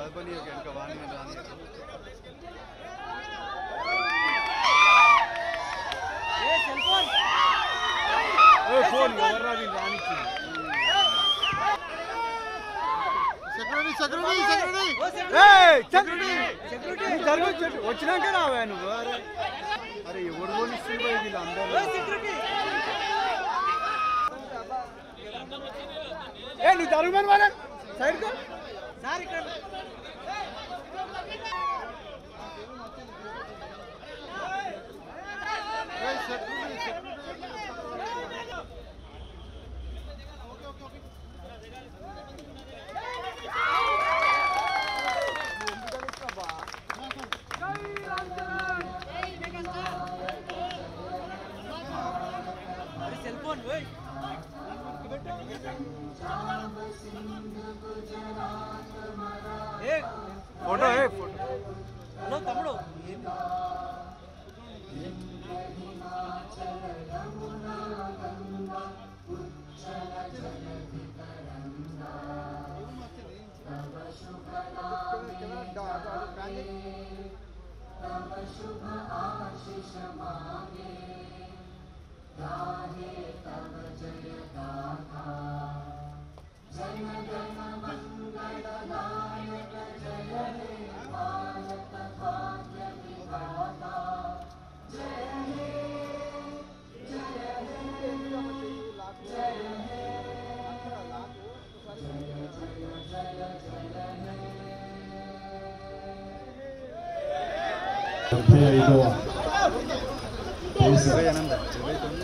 బాధపడి వెనక వాణి రాని ఫోన్ ఎవరు రాని రానిచ్చింది వచ్చినాక రావా నువ్వు అరే ఎవరు పోనిస్తుంది వీళ్ళందరూ నువ్వు జరుగుమని మన సైడ్ సార్ ఇక్కడ फोटो है फोटो हेलो तमिड़ो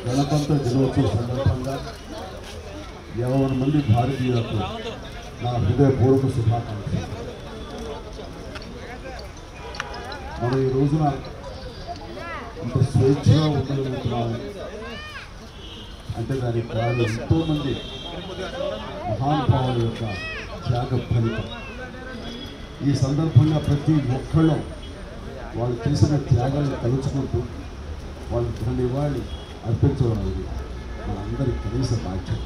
గణతంత్ర దినోత్సవ సందర్భంగా 50 మంది భారతీయులకు నా హృదయపూర్వక శుభాకాంక్షలు. మనం ఈ రోజున ఇంత స్వేచ్ఛగా ఉండగలుగుతున్నాము అంటే దానికి కారణం ఎంతోమంది మహానుభావుల యొక్క త్యాగ ఫలితం. ఈ సందర్భంగా ప్రతి ఒక్కళ్ళు వాళ్ళు చేసిన త్యాగాలను తలుచుకుంటూ వాళ్ళు కొన్ని నివాళి అర్పించడం అనేది మనందరి కనీస బాధ్యత.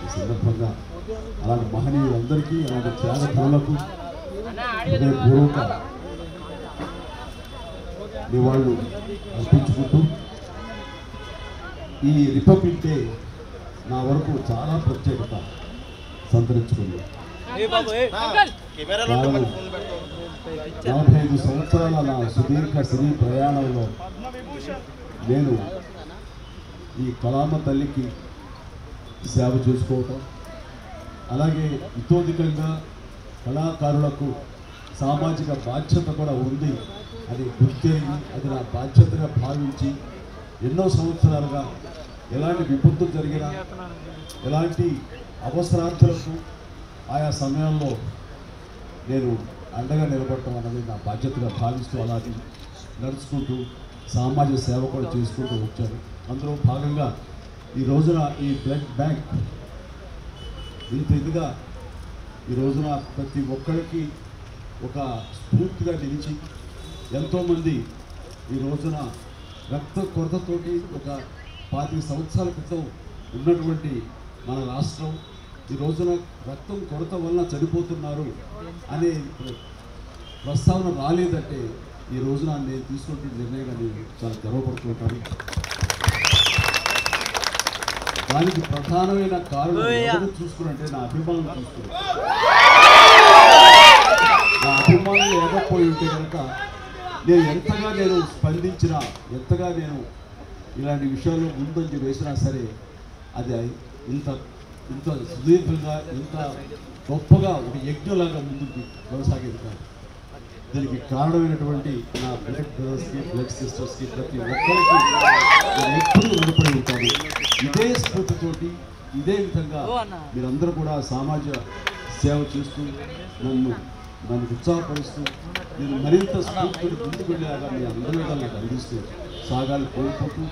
ఈ సందర్భంగా అలాంటి మహనీయులందరికీ అలాంటి త్యాగపరులకు హృదయపూర్వక నివాళులు అర్పించుకుంటూ ఈ రిపబ్లిక్ డే నా వరకు చాలా ప్రత్యేకత సంతరించుకుంది. 45 సంవత్సరాల నా సుదీర్ఘ సినీ ప్రయాణంలో నేను ఈ కళామ తల్లికి సేవ చేసుకోవటం, అలాగే ఇతోధికంగా కళాకారులకు సామాజిక బాధ్యత కూడా ఉంది అది గుర్తెరిగి అది నా బాధ్యతగా భావించి ఎన్నో సంవత్సరాలుగా ఎలాంటి విపత్తు జరిగినా ఎలాంటి అవసరార్థులకు ఆయా సమయాల్లో నేను అండగా నిలబడటం అనేది నా బాధ్యతగా భావిస్తూ అలాగే నడుచుకుంటూ సామాజిక సేవ కూడా చేసుకుంటూ వచ్చాను. అందులో భాగంగా ఈ రోజున ఈ బ్లడ్ బ్యాంక్ ఇంత ఇదిగా ఈ రోజున ప్రతి ఒక్కరికి ఒక స్ఫూర్తిగా నిలిచి ఎంతోమంది ఈ రోజున రక్త కొరతతోటి ఒక 25 సంవత్సరాల క్రితం ఉన్నటువంటి మన రాష్ట్రం ఈ రోజున రక్తం కొరత వల్ల చనిపోతున్నారు అనే ప్రస్తావన రాలేదంటే ఈ రోజున నేను తీసుకుంటున్న నిర్ణయంగా నేను చాలా గర్వపడుతుంటాను. దానికి ప్రధానమైన కారణం ఎవరు చూసుకున్నంటే నా అభిమానులు చూసుకున్నారు. నా అభిమానులు లేకపోయి ఉంటే కనుక నేను ఎంతగా స్పందించినా ఎంతగా ఇలాంటి విషయాల్లో ముందంజ వేసినా సరే అది ఇంత సుదీర్ఘంగా ఇంత గొప్పగా ఒక యజ్ఞలాగా ముందుకు కొనసాగేది కాదు. దీనికి కారణమైనటువంటి నా బ్లడ్ బ్రదర్స్కి బ్లడ్ సిస్టర్స్కి ప్రతి ఒక్కరికి నేను ఎప్పుడూ రుణపడి ఉంటాను. ఇదే స్ఫూర్తితోటి ఇదే విధంగా మీరందరూ కూడా సామాజిక సేవ చేస్తూ నన్ను ఉత్సాహపరుస్తూ నేను మరింత స్ఫూర్తిని ముందుకు వెళ్ళేలాగా మీ అందరూ నాకు అందిస్తూ సాగాలి కోరుకుంటూ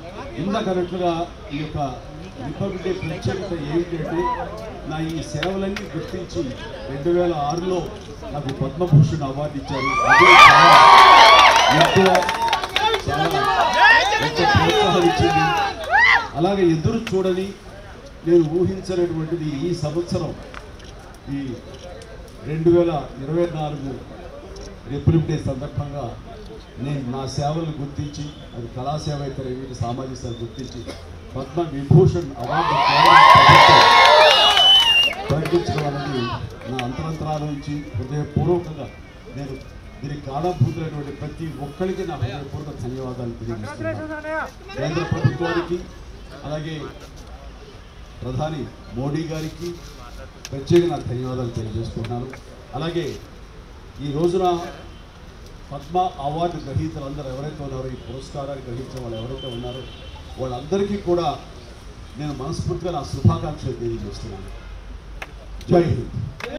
ఇందాకన్నట్లుగా ఈ యొక్క రిపబ్లిక్ డే ప్రత్యేకత ఏమిటంటే నా ఈ సేవలన్నీ గుర్తించి 2006లో నాకు పద్మభూషణ్ అవార్డు ఇచ్చారు. అదే చాలా ప్రోత్సాహం ఇచ్చింది. అలాగే ఎదురు చూడని నేను ఊహించినటువంటిది ఈ సంవత్సరం ఈ 2024 రిపబ్లిక్ డే సందర్భంగా నేను నా సేవలను గుర్తించి, అది కళాసేవ అయితే వీటి సామాజిక సేవ గుర్తించి పద్మ విభూషణ్ అవార్డు ప్రకటించడం అనేది నా అంతరంతరాల నుంచి హృదయపూర్వకంగా నేను దీనికి కారణభూతులైనటువంటి ప్రతి ఒక్కరికి నా హృదయపూర్వక ధన్యవాదాలు తెలియజేస్తున్నాను. కేంద్ర ప్రభుత్వానికి అలాగే ప్రధాని మోడీ గారికి ప్రత్యేకంగా ధన్యవాదాలు తెలియజేస్తున్నాను. అలాగే ఈ రోజున పద్మ అవార్డు గ్రహీతలందరూ ఎవరైతే ఉన్నారో, ఈ పురస్కారాన్ని గ్రహించిన వాళ్ళు ఎవరైతే ఉన్నారో వాళ్ళందరికీ కూడా నేను మనస్ఫూర్తిగా నా శుభాకాంక్షలు తెలియజేస్తున్నాను. జై హింద్.